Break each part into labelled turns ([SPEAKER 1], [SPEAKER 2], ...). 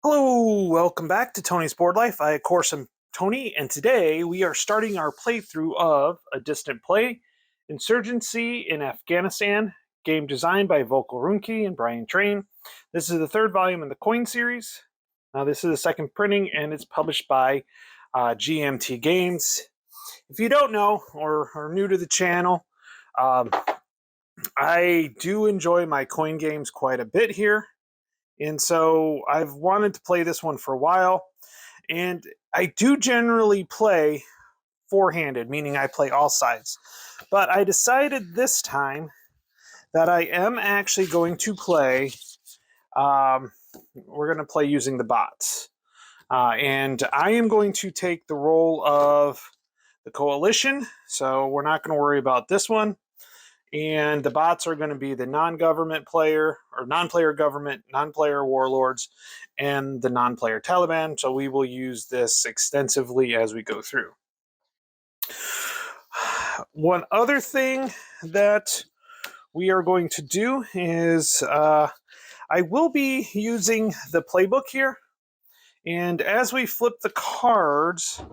[SPEAKER 1] Hello, welcome back to Tony's Board Life. I, of course, am Tony, and today we are starting our playthrough of A Distant Play, Insurgency in Afghanistan, game designed by Volker Runke and Brian Train. This is the third volume in the Coin series. This is the second printing, and it's published by GMT Games. If you don't know or are new to the channel, I do enjoy my coin games quite a bit here. And so I've wanted to play this one for a while. And I do generally play four-handed, meaning I play all sides. But I decided this time that I am actually going to play, we're going to play using the bots. And I am going to take the role of the coalition. So we're not going to worry about this one. And the bots are going to be the non-government player, or non-player government, non-player warlords, and the non-player Taliban. So we will use this extensively as we go through. One other thing that we are going to do is I will be using the playbook here. And as we flip the cards,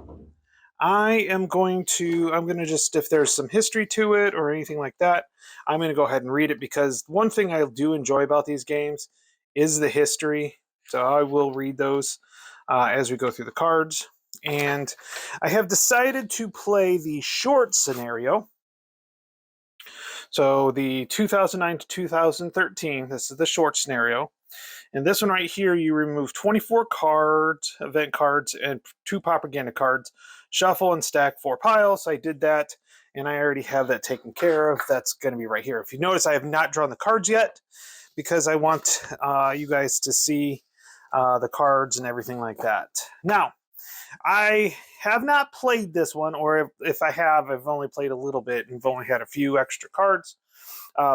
[SPEAKER 1] I'm going to just, if there's some history to it or anything like that, I'm going to go ahead and read it, because one thing I do enjoy about these games is the history. So I will read those as we go through the cards. And I have decided to play the short scenario. So the 2009 to 2013, this is the short scenario. And this one right here, you remove 24 cards, event cards, and 2 propaganda cards. Shuffle and stack 4 piles. I did that, and I already have that taken care of. That's going to be right here. If you notice, I have not drawn the cards yet, because I want you guys to see the cards and everything like that. Now, I have not played this one, or if I have, I've only played a little bit and I've only had a few extra cards.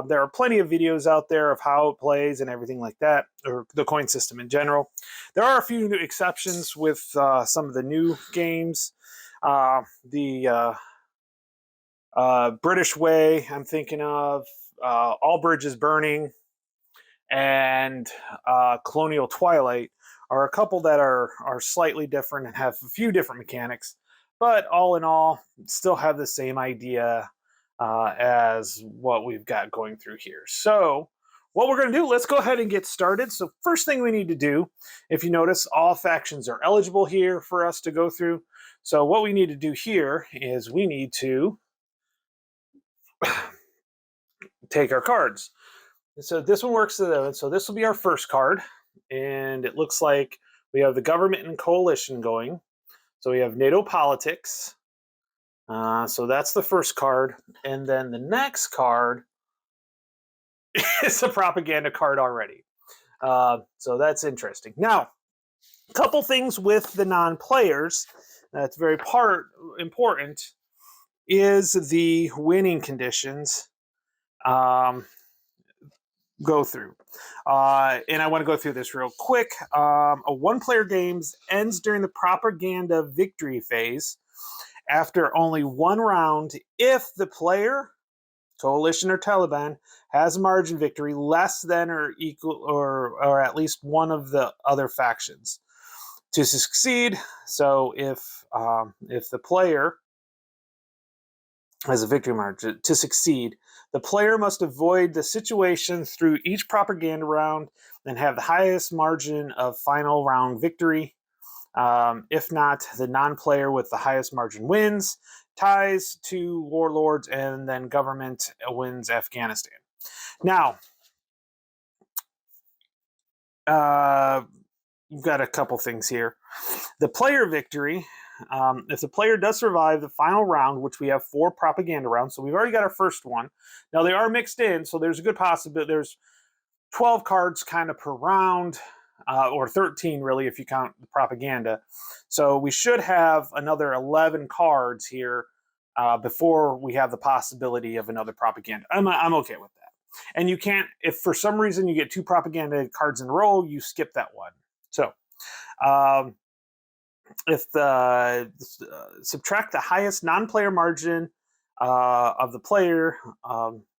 [SPEAKER 1] There are plenty of videos out there of how it plays and everything like that, or the coin system in general. There are a few exceptions with some of the new games. The British Way, I'm thinking of, All Bridges Burning, and Colonial Twilight are a couple that are slightly different and have a few different mechanics, but all in all, still have the same idea as what we've got going through here. So what we're going to do, let's go ahead and get started. So first thing we need to do, if you notice, all factions are eligible here for us to go through. So what we need to do here is we need to take our cards. So this one works. So this will be our first card. And it looks like we have the government and coalition going. So we have NATO politics. So that's the first card. And then the next card is a propaganda card already. So that's interesting. Now, a couple things with the non-players that's very important is the winning conditions go through. And I want to go through this real quick. A one-player game ends during the propaganda victory phase after only one round if the player, coalition or Taliban, has a margin victory less than or equal or at least one of the other factions. To succeed, so if the player has a victory margin, to succeed, the player must avoid the situation through each propaganda round and have the highest margin of final round victory. If not, the non-player with the highest margin wins, ties to warlords, and then government wins Afghanistan. Now, you've got a couple things here. The player victory, if the player does survive the final round, which we have 4 propaganda rounds, so we've already got our first one. Now, they are mixed in, so there's a good possibility. There's 12 cards kind of per round. or 13 really if you count the propaganda. So we should have another 11 cards here before we have the possibility of another propaganda. I'm okay with that. And you can't, if for some reason you get 2 propaganda cards in a row, you skip that one. So if the subtract the highest non-player margin of the player,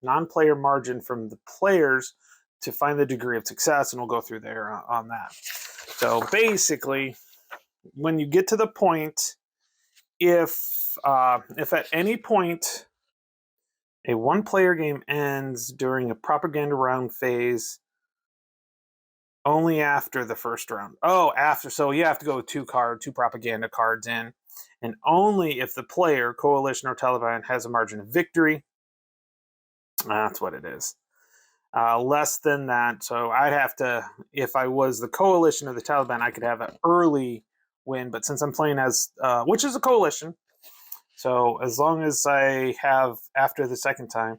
[SPEAKER 1] non-player margin from the players to find the degree of success, and we'll go through there on that. So basically, when you get to the point, if at any point a 1-player game ends during a propaganda round phase, only after the first round. Oh, after. So you have to go with 2 propaganda cards in. And only if the player, coalition, or Taliban has a margin of victory. That's what it is. Less than that. So I'd have to, if I was the coalition or the Taliban, I could have an early win. But since I'm playing as, which is a coalition, so as long as I have, after the second time,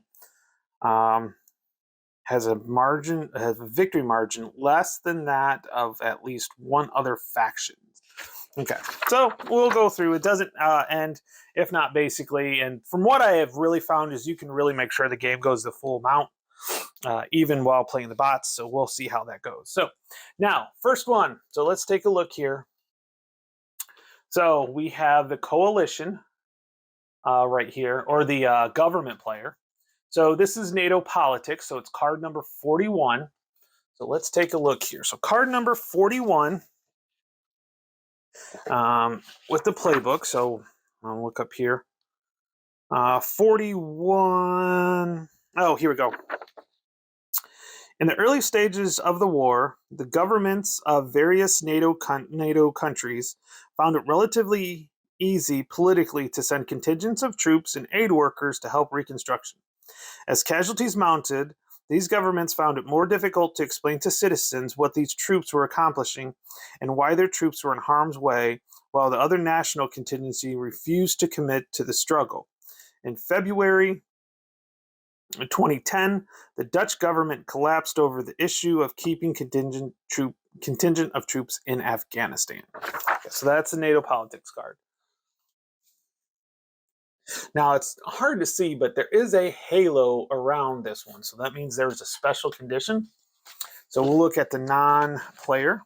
[SPEAKER 1] has a victory margin less than that of at least one other faction. Okay, so we'll go through. It doesn't end, if not basically, and from what I have really found is you can really make sure the game goes the full amount, even while playing the bots, so we'll see how that goes. So now, first one, so let's take a look here. So we have the coalition right here, or the government player. So this is NATO politics, so it's card number 41. So let's take a look here. So card number 41 with the playbook. So I'll look up here. 41. Oh, here we go. In the early stages of the war, the governments of various NATO countries found it relatively easy politically to send contingents of troops and aid workers to help reconstruction. As casualties mounted, these governments found it more difficult to explain to citizens what these troops were accomplishing and why their troops were in harm's way, while the other national contingency refused to commit to the struggle. In February 2010, the Dutch government collapsed over the issue of keeping contingent of troops in Afghanistan. Okay, so that's the NATO politics card. Now, it's hard to see, but there is a halo around this one. So that means there's a special condition. So we'll look at the non-player.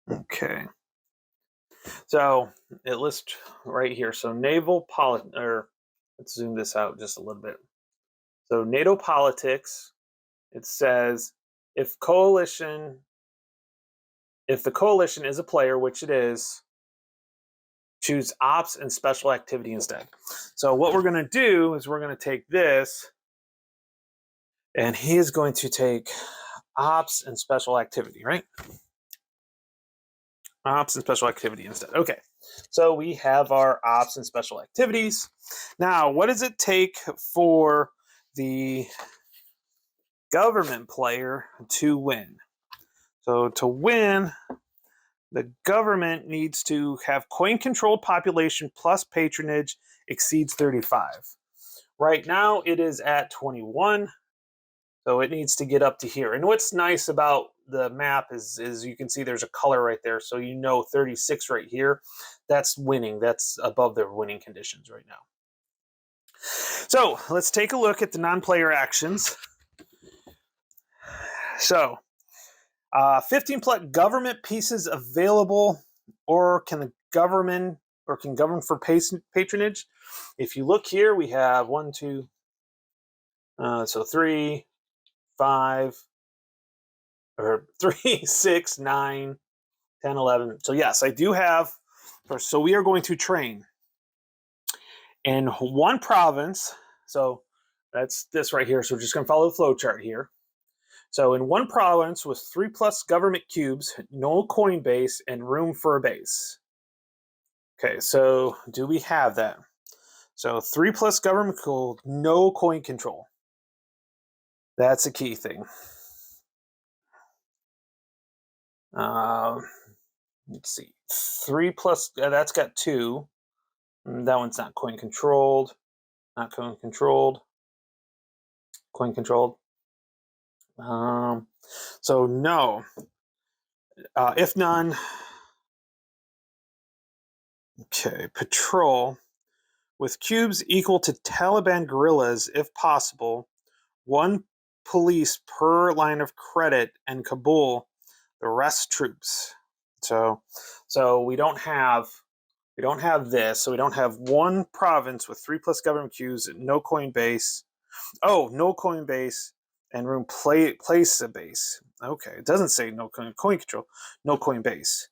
[SPEAKER 1] Okay. So it lists right here. So let's zoom this out just a little bit. So NATO politics, it says if the coalition is a player, which it is, choose ops and special activity instead. So what we're going to do is we're going to take this, and he is going to take ops and special activity, right? Ops and special activity instead. Okay, so we have our ops and special activities. Now, what does it take for the government player to win? So to win, the government needs to have coin-controlled population plus patronage exceeds 35. Right now, it is at 21, so it needs to get up to here. And what's nice about the map is you can see there's a color right there, so you know 36 right here. That's winning. That's above the winning conditions right now. So let's take a look at the non-player actions. So 15 plus government pieces available, or can govern for patronage. If you look here, we have 1, 2, so 3, 5, or 3, 6, 9, 10, 11. So yes, I do have. So we are going to train in one province. So that's this right here. So we're just going to follow the flow chart here. So in one province with 3 plus government cubes, no coin base, and room for a base. Okay, so do we have that? So 3 plus government cube, no coin control. That's a key thing. Let's see, 3 plus, that's got 2. That one's not coin controlled. Not coin controlled. Coin controlled. So no. If none. Okay, patrol. With cubes equal to Taliban guerrillas, if possible, one police per line of credit, and Kabul, the rest troops. So we don't have this. So we don't have one province with 3+ government queues, no coin base. Oh, no coin base and room place a base. Okay, it doesn't say no coin control, no coin base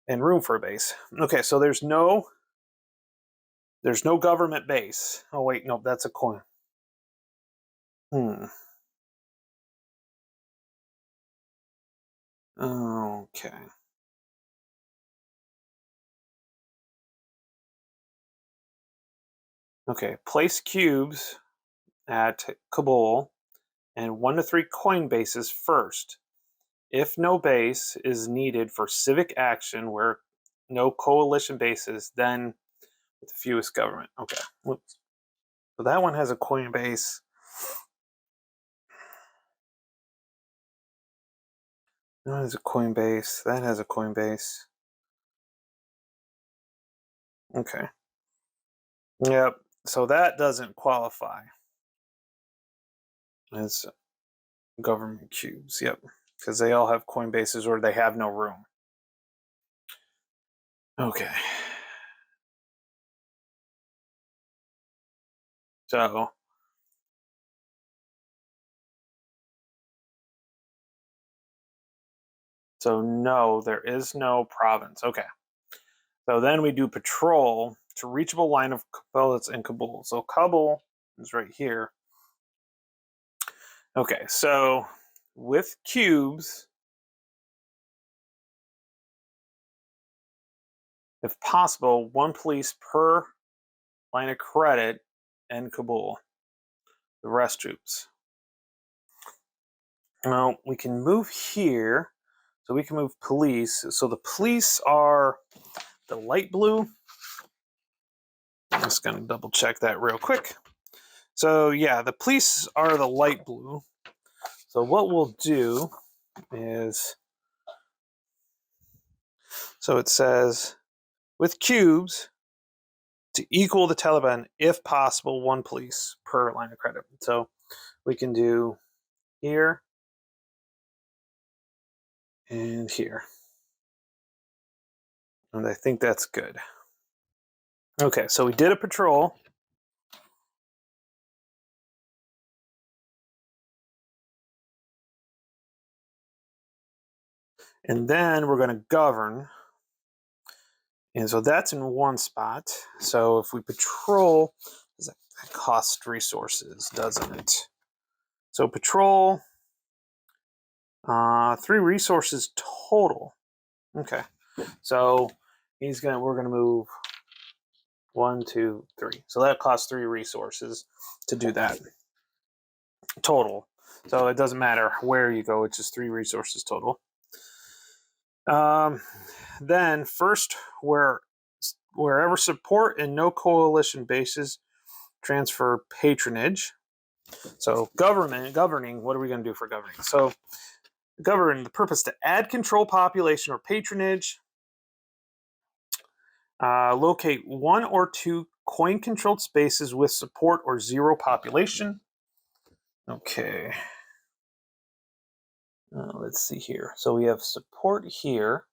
[SPEAKER 1] and room for a base. Okay, so there's no government base. Oh wait, no, that's a coin. Okay. Okay, place cubes at Kabul and 1 to 3 coin bases first. If no base is needed for civic action where no coalition bases, then with the fewest government. Okay. Whoops. So that one has a coin base. That has a coin base. That has a coin base. Okay. Yep. So that doesn't qualify as government cubes. Yep. Because they all have coin bases or they have no room. Okay. So no, there is no province. Okay. So then we do patrol to reachable line of Kabul in Kabul. So Kabul is right here. Okay, so with cubes, if possible, 1 police per line of credit in Kabul. The rest troops. Now we can move here. So we can move police. So the police are the light blue. I'm just going to double check that real quick. So yeah, the police are the light blue. So what we'll do is, so it says with cubes to equal the Taliban, if possible, 1 police per line of credit. So we can do here and here. And I think that's good. Okay, so we did a patrol. And then we're going to govern. And so that's in one spot. So if we patrol, that costs resources, doesn't it? So patrol, 3 resources total. Okay. So we're gonna move 1, 2, 3. So that costs 3 resources to do that total. So it doesn't matter where you go; it's just 3 resources total. Then first, wherever support and no coalition bases, transfer patronage. So governing. What are we going to do for governing? So govern, the purpose to add control population or patronage. Locate 1 or 2 coin-controlled spaces with support or 0 population. Okay. Let's see here. So we have support here.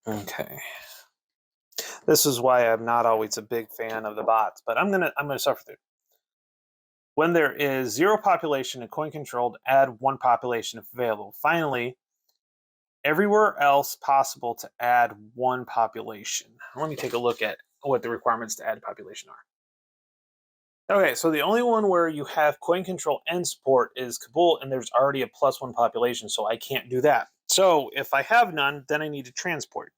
[SPEAKER 1] Okay. This is why I'm not always a big fan of the bots, but I'm gonna suffer through. When there is 0 population and coin controlled, add 1 population if available. Finally, everywhere else possible to add 1 population. Let me take a look at what the requirements to add population are. Okay, so the only one where you have coin control and support is Kabul, and there's already a +1 population, so I can't do that. So if I have none, then I need to transport.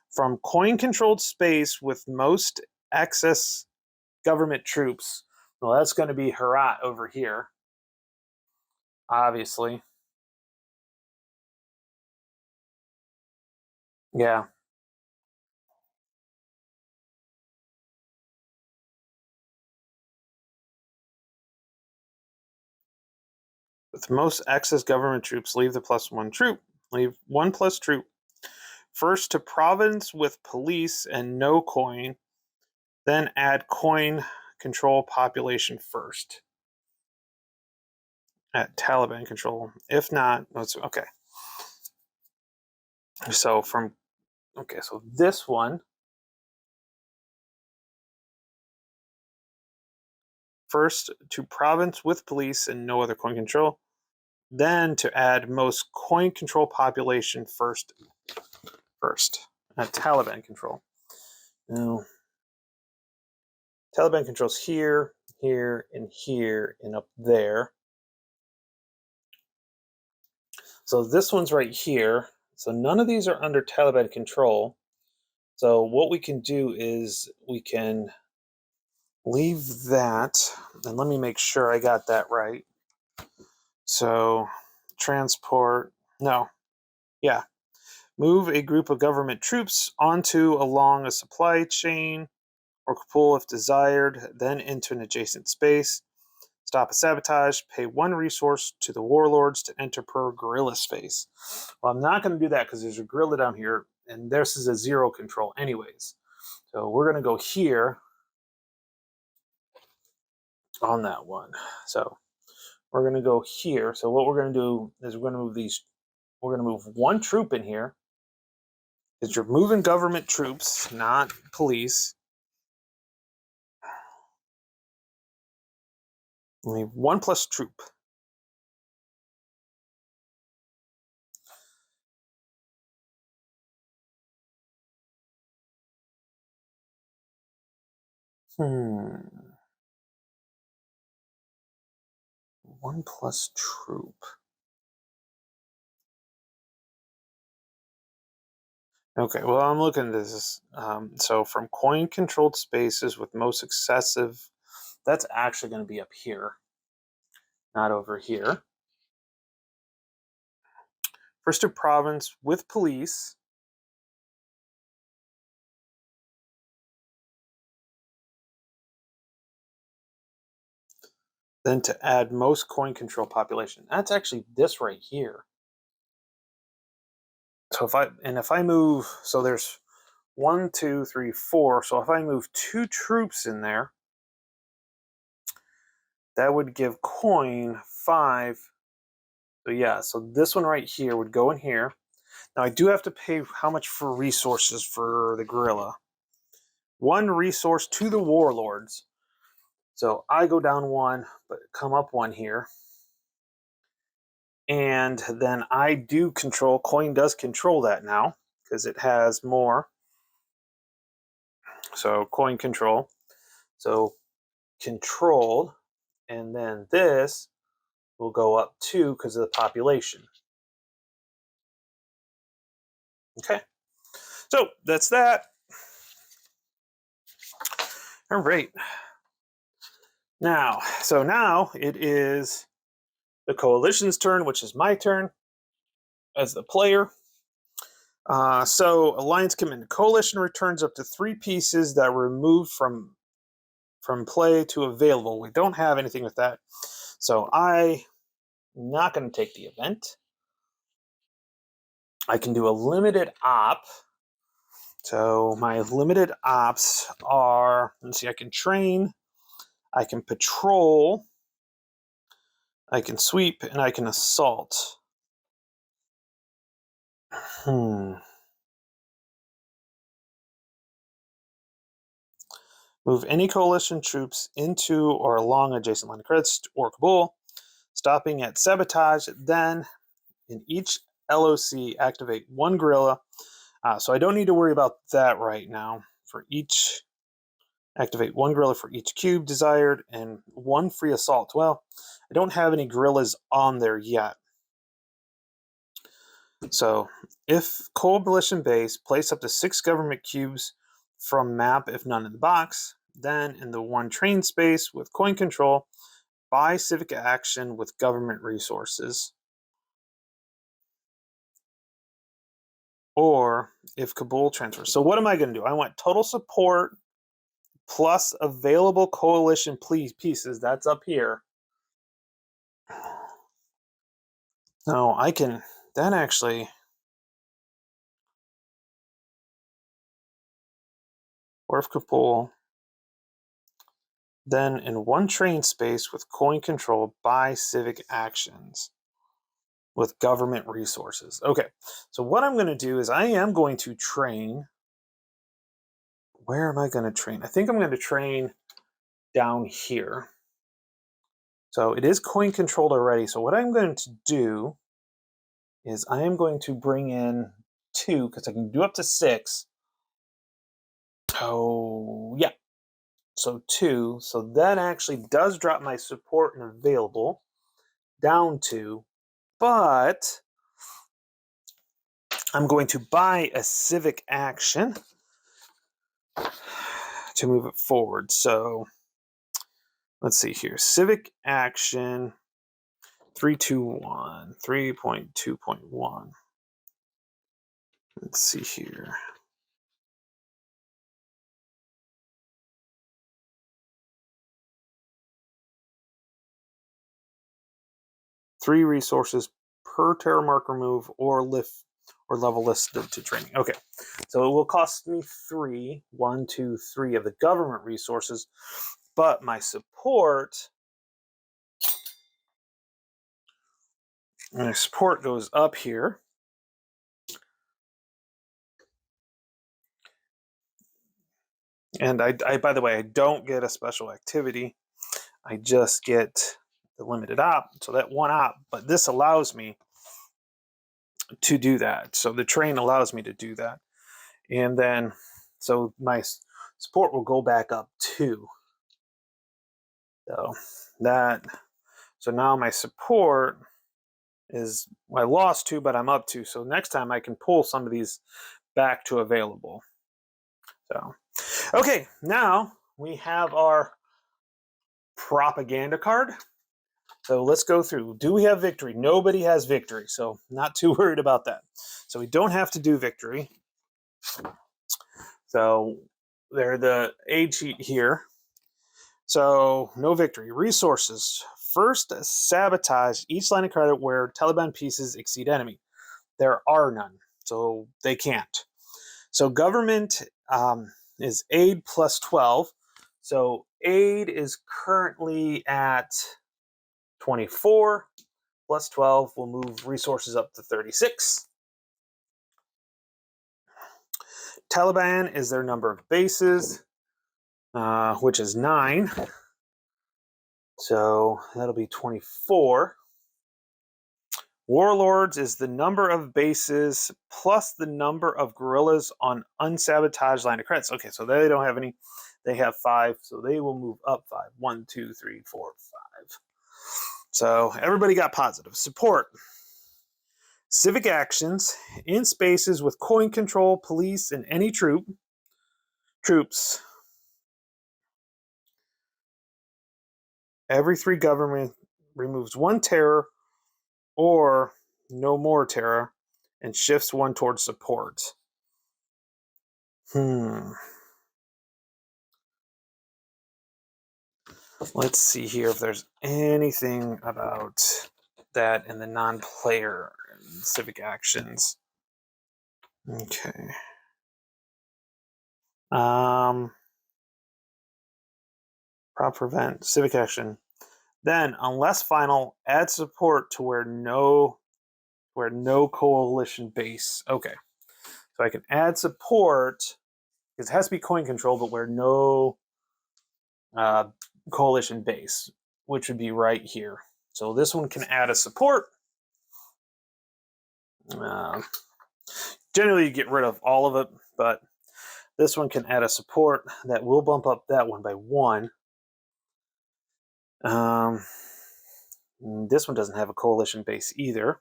[SPEAKER 1] From coin-controlled space with most excess government troops, well, that's going to be Herat over here, obviously. Yeah. With most excess government troops, leave the +1 troop. Leave 1 plus troop. First to province with police and no coin, then add coin control population first. At Taliban control. If not, let's okay. So so this one, first to province with police and no other coin control, then to add most coin control population first at Taliban control. Now, Taliban controls here, here, and up there. So this one's right here. So none of these are under Taliban control. So what we can do is we can leave that, and let me make sure I got that right. So transport, no, yeah. Move a group of government troops onto along a supply chain or Kabul if desired, then into an adjacent space. Stop a sabotage, pay 1 resource to the warlords to enter per guerrilla space. Well, I'm not going to do that because there's a guerrilla down here, and this is a 0 control anyways. So we're going to go here on that one. So we're going to go here. So what we're going to do is we're going to move 1 troop in here, because you're moving government troops, not police. Only 1 plus troop. Hmm. 1 plus troop. Okay, well, I'm looking at this. So from coin-controlled spaces with most excessive, that's actually going to be up here, not over here. First to province with police. Then to add most coin control population. That's actually this right here. So if I move, so there's 1, 2, 3, 4. So if I move 2 troops in there, that would give coin 5. So yeah, so this one right here would go in here. Now I do have to pay how much for resources for the guerrilla? 1 resource to the warlords. So I go down 1, but come up 1 here. And then I do control, coin does control that now, because it has more. So coin control. So controlled, and then this will go up 2 because of the population. Okay, so that's that. All right. Now it is the coalition's turn, which is my turn as the player. So alliance commitment. Coalition returns up to 3 pieces that were removed from play to available. We don't have anything with that. So I'm not going to take the event. I can do a limited op. So my limited ops are, let's see, I can train, I can patrol, I can sweep, and I can assault. Move any coalition troops into or along adjacent line of credits or Kabul, stopping at sabotage. Then in each LOC, activate 1 guerrilla. So I don't need to worry about that right now. For each, activate 1 guerrilla for each cube desired and 1 free assault. Well, I don't have any guerrillas on there yet. So if coalition base, place up to 6 government cubes from map if none in the box. Then in the 1 train space with coin control, buy civic action with government resources. Or if Kabul transfers. So what am I going to do? I want total support plus available coalition pieces. That's up here. No, I can. That actually. Or if Kabul. Then in 1 train space with coin control, buy civic actions with government resources. Okay, so what I'm going to do is I am going to train. Where am I going to train? I think I'm going to train down here. So it is coin controlled already. So what I'm going to do is I am going to bring in 2 because I can do up to 6. Oh, yeah. So 2. So that actually does drop my support and available down to, but I'm going to buy a civic action to move it forward. So let's see here. Civic action 321, 3.2.1. Let's see here. Three resources per terra mark remove or lift or level listed to training. Okay, so it will cost me 3, 1, 2, 3 of the government resources, but my support goes up here. And I by the way, I don't get a special activity. I just get the limited op, so that 1 op, but this allows me to do that. So the train allows me to do that. And then, so my support will go back up too. So now my support is, I lost 2, but I'm up 2. So next time I can pull some of these back to available. So, okay, now we have our propaganda card. So let's go through. Do we have victory? Nobody has victory, so not too worried about that. So we don't have to do victory. So they're the aid sheet here. So no victory. Resources. First, sabotage each line of credit where Taliban pieces exceed enemy. There are none, so they can't. So government is aid plus 12. So aid is currently at 24. Plus 12 will move resources up to 36. Taliban is their number of bases, which is 9. So that'll be 24. Warlords is the number of bases plus the number of guerrillas on unsabotaged line of credits. Okay, so they don't have any. They have 5, so they will move up 5. 1, 2, 3, 4, 5. So everybody got positive. Support. Civic actions in spaces with coin control, police, and any troops. Every 3 government removes 1 terror or no more terror and shifts 1 towards support. Let's see here if there's anything about that in the non-player civic actions. Okay. Prop prevent civic action. Then, unless final, add support to where no coalition base. Okay. So I can add support because it has to be coin control, but where no coalition base, which would be right here. So this one can add a support. Generally, you get rid of all of it, but this one can add a support that will bump up that one by 1. This one doesn't have a coalition base either.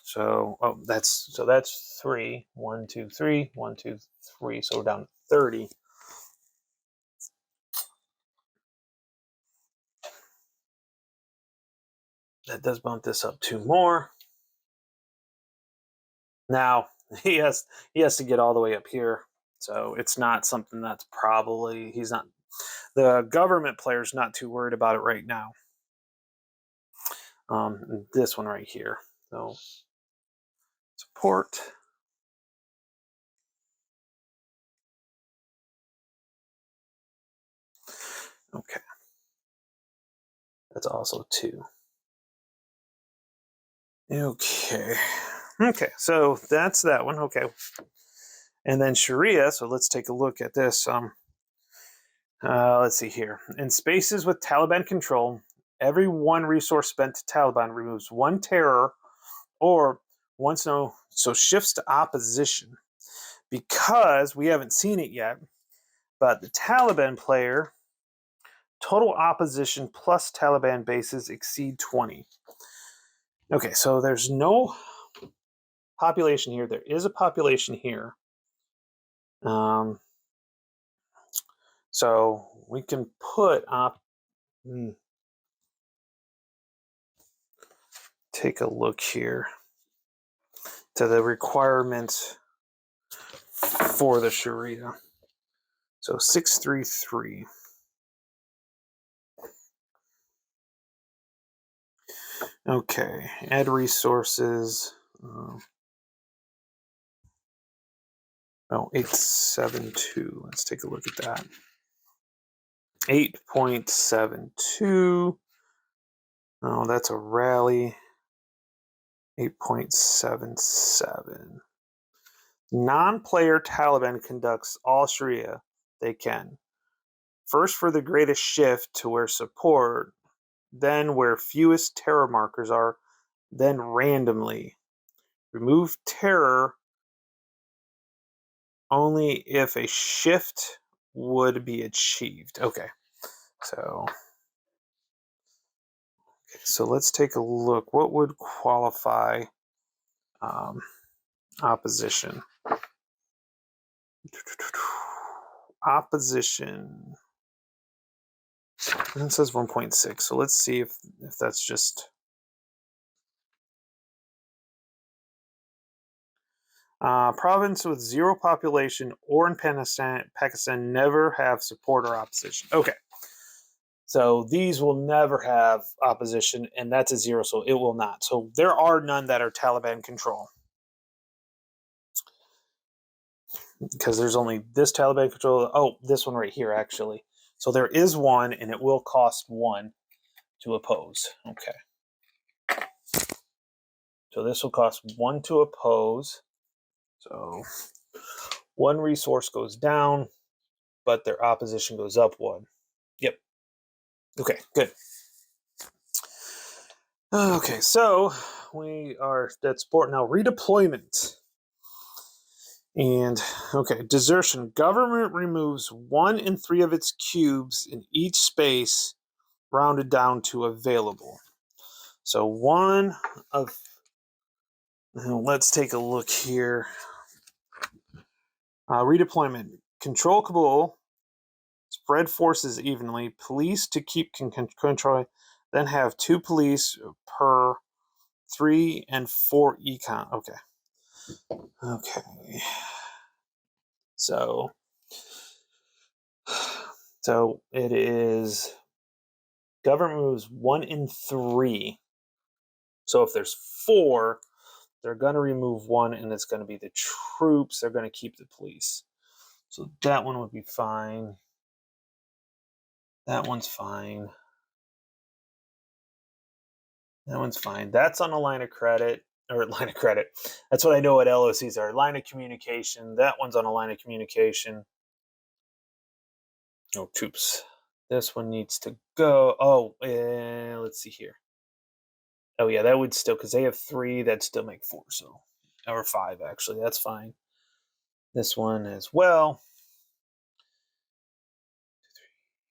[SPEAKER 1] So that's 3. 1, 2, 3. 1, 2, 3. So we're down to 30. That does bump this up 2 more. Now he has to get all the way up here. So it's not something that's probably the government player's not too worried about it right now. This one right here. So support. Okay. That's also 2. Okay. Okay, so that's that one. Okay. And then Sharia, so let's take a look at this. Let's see here. In spaces with Taliban control, every 1 resource spent to Taliban removes 1 terror or once no, so shifts to opposition. Because we haven't seen it yet, but the Taliban player, total opposition plus Taliban bases exceed 20. Okay, so there's no population here. There is a population here. So we can put take a look here to the requirements for the Sharia. So 633. Okay, add resources. 872. Let's take a look at that. 8.72. Oh, that's a rally. 8.77. Non-player Taliban conducts all Sharia they can. First for the greatest shift to where support, then where fewest terror markers are, then randomly. Remove terror only if a shift would be achieved. Okay, so let's take a look. What would qualify opposition? Opposition. And it says 1.6. So let's see if that's just province with 0 population or in Pakistan never have support or opposition. Okay. So these will never have opposition, and that's a 0, so it will not. So there are none that are Taliban control. Because there's only this Taliban control. Oh, this one right here, actually. So there is one, and it will cost 1 to oppose. Okay. So this will cost 1 to oppose. So 1 resource goes down, but their opposition goes up 1. Yep. Okay, good. Okay, so we are at sport now. Redeployment. And, okay, desertion. Government removes 1 in 3 of its cubes in each space, rounded down to available. So 1 of... let's take a look here. Redeployment. Control Kabul. Spread forces evenly. Police to keep control. Then have 2 police per 3 and 4 econ. Okay. Okay. So it is government moves 1 in 3. So if there's 4, they're going to remove 1, and it's going to be the troops. They're going to keep the police. So that one would be fine. That one's fine. That one's fine. That's on a line of credit, or line of credit. That's what I know what LOCs are. Line of communication. That one's on a line of communication. No troops. This one needs to go. Oh, let's see here. Oh yeah, that would still, because they have 3, that'd still make 4. So, or 5 actually. That's fine. This one as well.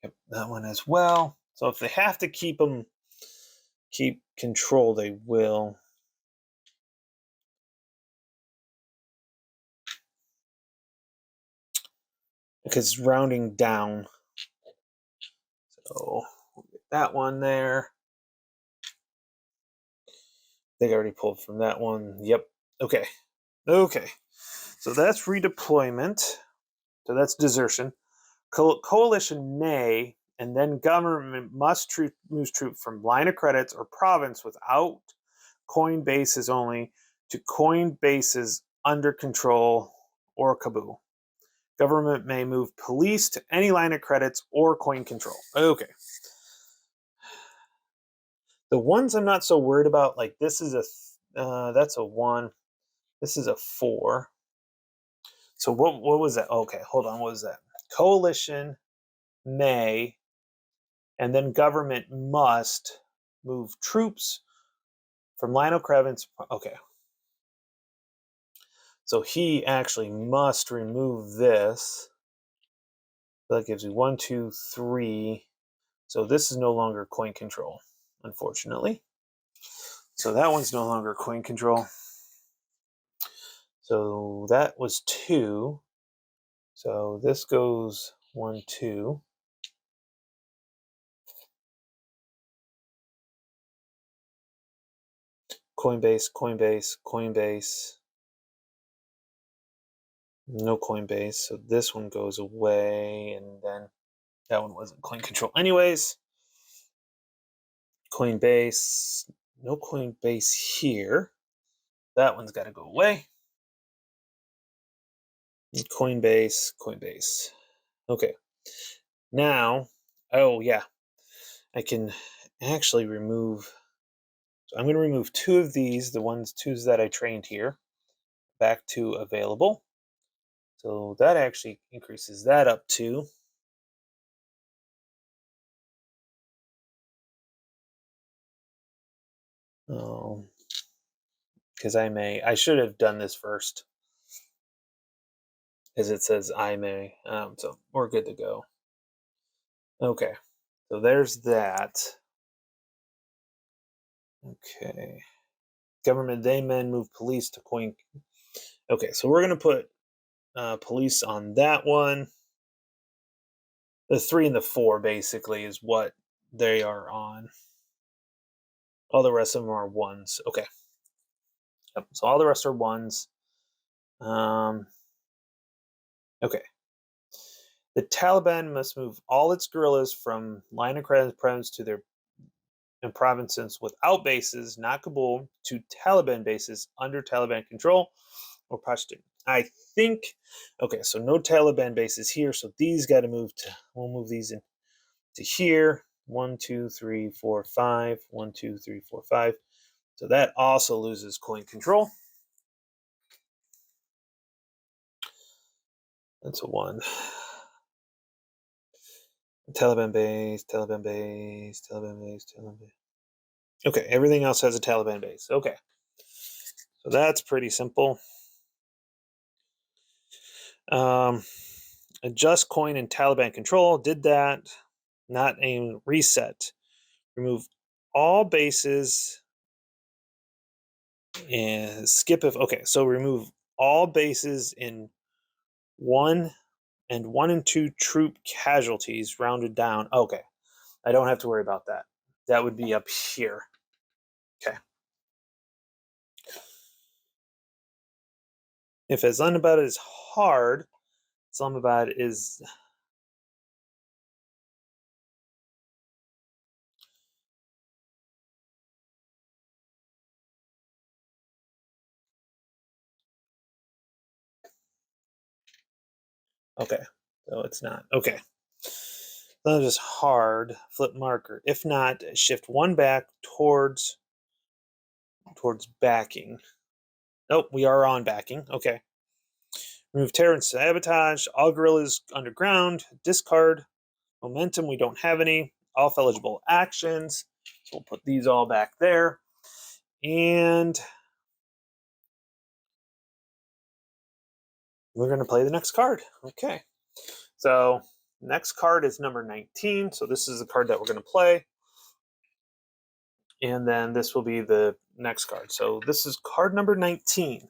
[SPEAKER 1] Yep, that one as well. So if they have to keep control, they will. because rounding down. So we'll get that one there. I think I already pulled from that one. Yep. Okay. Okay. So that's redeployment. So that's desertion. Coalition may, and then government must move troops from line of credits or province without coin bases only to coin bases under control or Kabul. Government may move police to any line of credits or coin control. Okay. The ones I'm not so worried about, like this is that's a 1. This is a 4. So what was that? Okay, hold on. What was that? Coalition may, and then government must move troops from Lionel Krevins. Okay. So he actually must remove this. That gives me 1, 2, 3. So this is no longer coin control, unfortunately. So that one's no longer coin control. So that was 2. So this goes 1, 2. Coinbase, Coinbase, Coinbase. No Coinbase. So this one goes away, and then that one wasn't coin control anyways. Coinbase. No Coinbase here. That one's got to go away. Coinbase, Coinbase. Okay. Now, oh yeah, I can actually remove. So I'm going to remove 2 of these, the twos that I trained here, back to available. So that actually increases that up to. Oh, because I should have done this first, as it says I may. So we're good to go. Okay, so there's that. Okay, government they men move police to coin. Okay, so we're gonna put police on that one. The 3 and the 4 basically is what they are on. All the rest of them are 1s. Okay. Yep. So all the rest are 1s. Okay. The Taliban must move all its guerrillas from line of credits to their provinces without bases, not Kabul, to Taliban bases under Taliban control or Pashtun. I think, okay, so no Taliban bases here, so these got to move to, we'll move these in to here. 1, 2, 3, 4, 5. 1, 2, 3, 4, 5. So that also loses coin control. That's a 1. Taliban base, Taliban base, Taliban base, Taliban base. Okay, everything else has a Taliban base. Okay. So that's pretty simple. Adjust coin and Taliban control. Did that. Not aim reset. Remove all bases and skip if okay. So remove all bases in 1 and 1 and 2 troop casualties rounded down. Okay. I don't have to worry about that. That would be up here. Okay. If Islamabad is hard, Islamabad is okay. So it's not. Okay. That is hard. Flip marker. If not, shift 1 back towards backing. Nope, we are on backing. Okay. Remove terror and sabotage. All guerrillas underground. Discard. Momentum, we don't have any. Off eligible actions. So we'll put these all back there. And we're going to play the next card. Okay. So next card is number 19. So this is the card that we're going to play. And then this will be the next card. So this is card number 19.